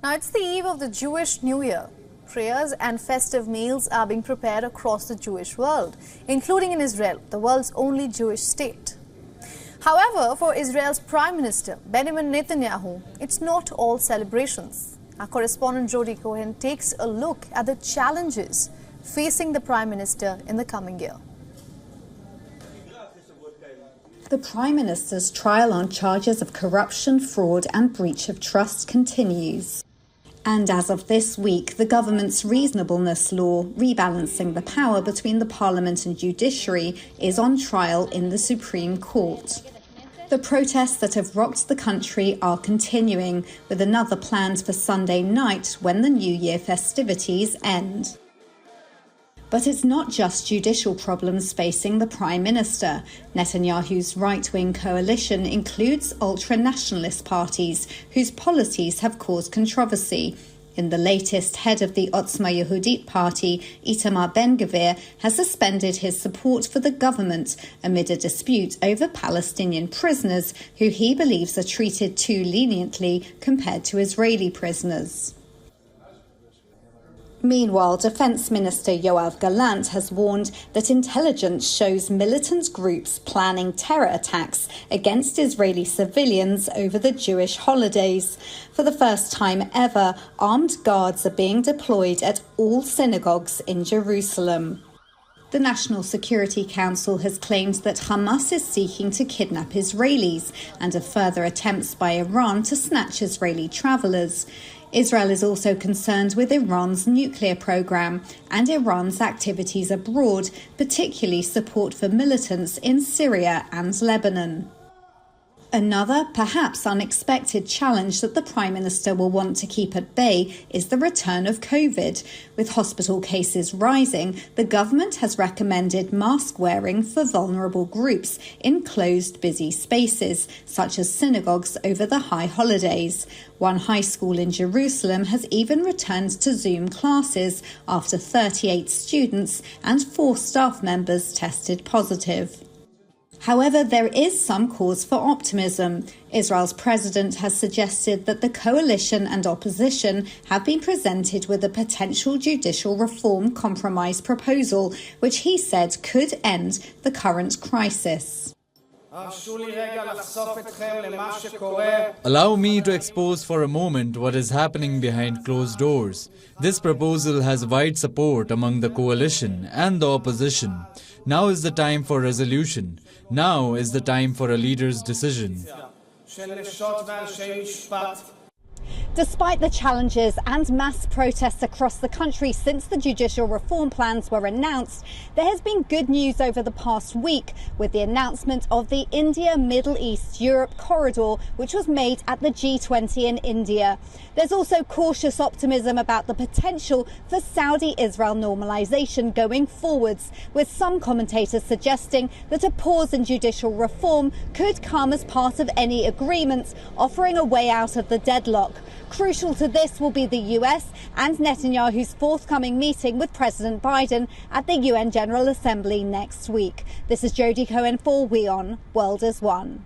Now, it's the eve of the Jewish New Year. Prayers and festive meals are being prepared across the Jewish world, including in Israel, the world's only Jewish state. However, for Israel's Prime Minister, Benjamin Netanyahu, it's not all celebrations. Our correspondent Jody Cohen takes a look at the challenges facing the Prime Minister in the coming year. The Prime Minister's trial on charges of corruption, fraud and breach of trust continues. And as of this week, the government's reasonableness law, rebalancing the power between the parliament and judiciary, is on trial in the Supreme Court. The protests that have rocked the country are continuing, with another planned for Sunday night when the New Year festivities end. But it's not just judicial problems facing the Prime Minister. Netanyahu's right-wing coalition includes ultra-nationalist parties whose policies have caused controversy. In the latest, head of the Otzma Yehudit party, Itamar Ben-Gvir, has suspended his support for the government amid a dispute over Palestinian prisoners who he believes are treated too leniently compared to Israeli prisoners. Meanwhile, Defence Minister Yoav Gallant has warned that intelligence shows militant groups planning terror attacks against Israeli civilians over the Jewish holidays. For the first time ever, armed guards are being deployed at all synagogues in Jerusalem. The National Security Council has claimed that Hamas is seeking to kidnap Israelis and of further attempts by Iran to snatch Israeli travellers. Israel is also concerned with Iran's nuclear program and Iran's activities abroad, particularly support for militants in Syria and Lebanon. Another, perhaps unexpected challenge that the Prime Minister will want to keep at bay is the return of COVID. With hospital cases rising, the government has recommended mask wearing for vulnerable groups in closed, busy spaces, such as synagogues over the high holidays. One high school in Jerusalem has even returned to Zoom classes after 38 students and 4 staff members tested positive. However, there is some cause for optimism. Israel's president has suggested that the coalition and opposition have been presented with a potential judicial reform compromise proposal, which he said could end the current crisis. Allow me to expose for a moment what is happening behind closed doors. This proposal has wide support among the coalition and the opposition. Now is the time for resolution. Now is the time for a leader's decision. Despite the challenges and mass protests across the country since the judicial reform plans were announced, there has been good news over the past week with the announcement of the India, Middle East, Europe corridor, which was made at the G20 in India. There's also cautious optimism about the potential for Saudi-Israel normalization going forwards, with some commentators suggesting that a pause in judicial reform could come as part of any agreements, offering a way out of the deadlock. Crucial to this will be the US and Netanyahu's forthcoming meeting with President Biden at the UN General Assembly next week. This is Jody Cohen for WION World as One.